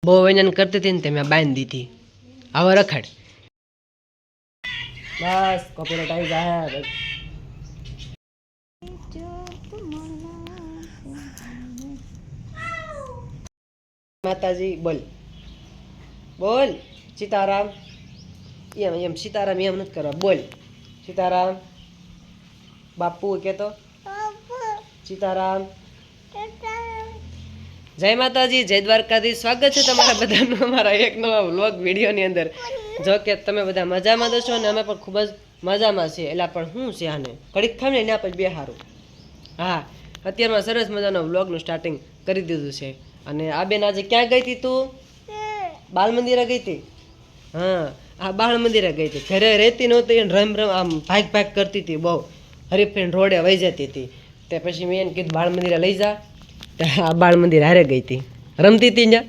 બહુ વજન કરતી હતી ને તે મેં બાંધી દીધી. હવે રખડ. બસ કોપીરાઈટ આવી જાય. માતાજી બોલ બોલ સીતારામ. એમ સીતારામ એમ નથી કરવા. બોલ સીતારામ. બાપુ કેતો સીતારામ. જય માતાજી, જય દ્વારકાધીશ. સ્વાગત છે તમારા બધાનું અમારા એક નવા વ્લોગ વિડીયોની અંદર. જો કે તમે બધા મજામાં દો છો અને અમે પણ ખૂબ જ મજામાં છીએ. એટલે પણ શું છે આને કડીક ખાઈને એના પછી બે સારું. હા, અત્યારમાં સરસ મજાનો વ્લોગનું સ્ટાર્ટિંગ કરી દીધું છે. અને આ બેન આજે ક્યાં ગઈ હતી તું? બાલ મંદિરે ગઈ હતી. હા, આ બાળ મંદિરે ગઈ હતી. ઘરે રહેતી નહોતી એને રમ આમ ભાગ કરતી હતી બહુ. હરીફેન રોડે વહી જતી હતી. તે પછી મેં એને કીધું બાળ મંદિરે લઈ જા. આ બાળ મંદિર હારે ગઈ હતી. રમતી હતી ત્યાં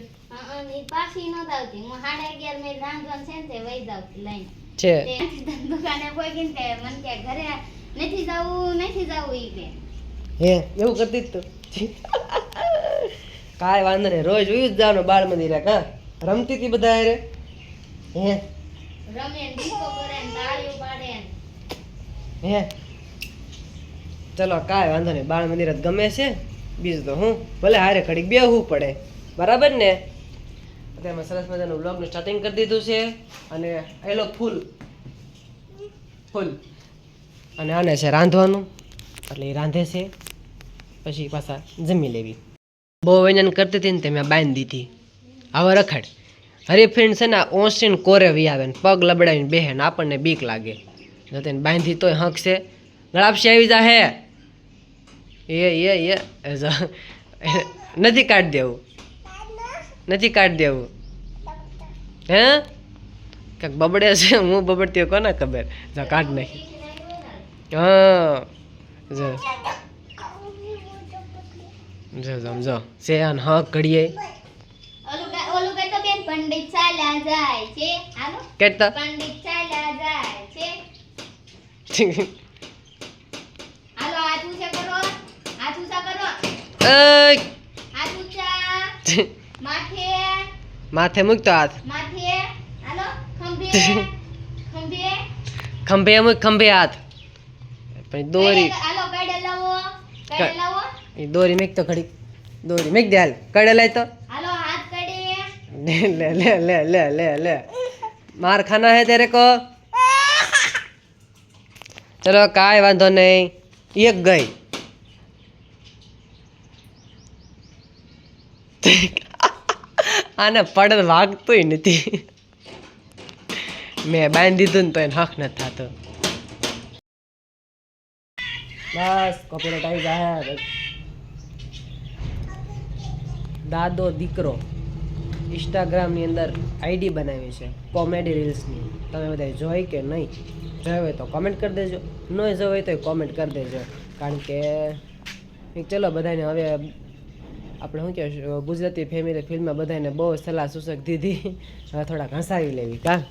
છે. હે એવું કરતી તું? કાંઈ વાંધો નહીં, રોજ ઉયું જ જવાનું બાળ મંદિરે. કા રમતી હતી બધા હારે? હે હે ચલો કાંઈ વાંધો નહીં, બાળ મંદિર જ ગમે છે. બીજું તો હું ભલે હારે ઘડીક બેહવું પડે, બરાબર ને? અત્યારમાં સરસ મજાનું વ્લોગનું સ્ટાર્ટિંગ કરી દીધું છે. અને એલો ફૂલ અને આને છે રાંધવાનું, એટલે એ રાંધે છે. પછી પાછા જમી લેવી. બહુ વજન કરતી હતી ને તે મેં બાંધી દીધી. હવે રખડ. હરીફ્રેન્ડ છે ને ઓસીને કોરે વી આવે ને પગ લબડાવીને બેહે ને આપણને બીક લાગે. જો તેને બાંધી તોય હક છે. ગળાપસી આવી જા હે. નથી કાઢી દેવું, નથી કાઢી દેવું. હે કંઈક બબડે છે. હું બબડતી કોને ખબર. જો કાઢ નાખી. હા જો જો સમજો છે આન હક ઘડીએ પંડિત ચાલ્યા જાય છે. હાલો કેતા પંડિત ચાલ્યા જાય છે. હાલો હાથ ઊંચા કરો, હાથ ઊંચા કરો. હાથ ઊંચા. માથે માથે મૂકતો હાથ. માથે. હાલો ખંભે ખંભે ખંભે મૂક, ખંભે હાથ. પછી દોરી. હાલો કાઢે લાવો, કાઢે લાવો. એ દોરી મેક તો ઘડી. દોરી મેક દે હાલ. કડે લાય તો. હાલો હાથ કાઢે. ले ले ले ले ले ले ले मार खाना है तेरे को. चलो कांई वांधो नहीं. एक गई. આને પડે વાગતોય નથી. મેં બાંધી દીધું ને તો એને હક નથી થતો. બસ કોપીરાઈટ આવી જાય. દાદો દીકરો ઇન્સ્ટાગ્રામની અંદર આઈડી બનાવી છે કોમેડી રીલ્સની. તમે બધા જોઈ કે નહીં જોઈ હોય તો કોમેન્ટ કરી દેજો, ન જોઈ હોય તો કોમેન્ટ કરી દેજો. કારણ કે ચલો બધાને હવે આપણે શું કહેવાય ગુજરાતી ફેમિલી ફિલ્મમાં બધાને બહુ સલાહ સૂચક દીધી. હવે થોડાક હસાવી લેવી. કા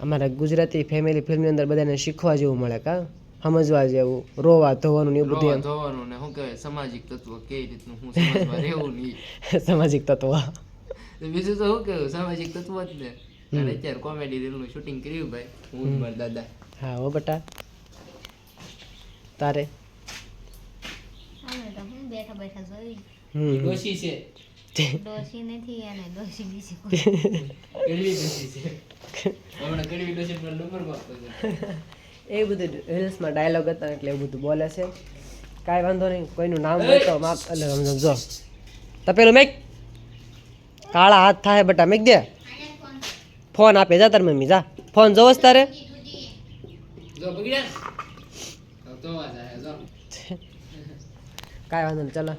અમારા ગુજરાતી ફેમિલી ફિલ્મની અંદર બધાને શીખવા જેવું મળે. કા સમજવા જેવું, રોવા ધોવાનું ને એવું બધું. ધોવાનું ને શું કહેવાય સામાજિક તત્વ કઈ રીતનું હું સમજવા રહેવું નહીં. સામાજિક તત્વ બીજું તો શું કહેવું સામાજિક તત્વ જ ને. અને અત્યારે કોમેડી રીલનું શૂટિંગ કર્યું ભાઈ હું મારા દાદા. હા હો બેટા. તારે અમે તો હું બેઠા બેઠા જોઈ. ડોશી છે. ડોશી નથી અને ડોશી બીજી કડવી ડોશી છે. હમણાં કડવી ડોશી પર નંબર માપતો છે. એ બધું રીલ્સમાં ડાયલોગ હતા એટલે એવું બધું બોલે છે. કાંઈ વાંધો નહીં. કોઈનું નામ હોય તો માપ એટલે સમજો. તપેલું મેક. કાળા હાથ થાય બટા મેક દે. ફોન આપે જા તાર મમ્મી જા. ફોન જોવો છે તારે? જો બગડ્યા તો વાત આવે જો. કાંઈ વાંધો નહીં. ચાલો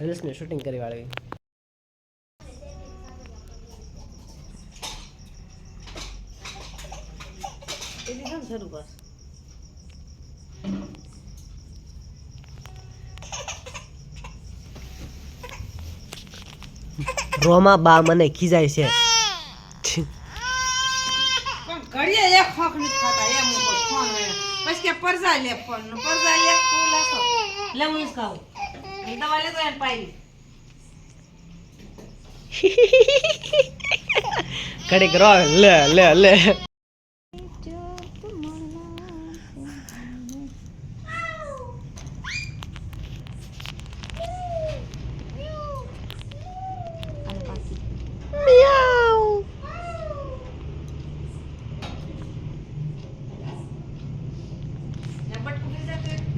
રીલ્સની શૂટિંગ કરી વાળવી. રોમા બા મને ખીજાય છે. ઘડીએ એક ખોખ નથી ખાતા એમ ફોન પછી કે પરજા લે ફોન પરજા લે તું લેસો લે હું ખાઉં દવા લેતો એને પાઈ ઘડીક રો લે લે લે અને પાછી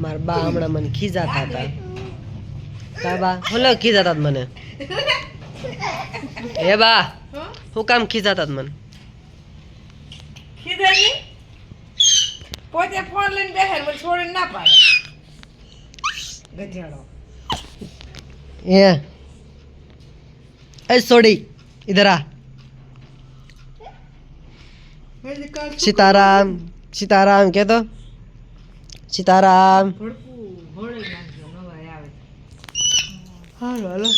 મારા બા હમણાં મને ખીજાતા હતા કા બા હું ખીજાતા હતા મને એ બા હું કામ ખીજાતા હતા મને ખીજાય નહીં? પોતે ફોન લઈને બેસે ને મને છોડીને ના પાડે ગધેડો. એ સોડી ઇધર આ સીતારામ સીતારામ કે તો સીતારામ ભડકું ભળી નાખજો નવાઈ આવે. હાલો હાલો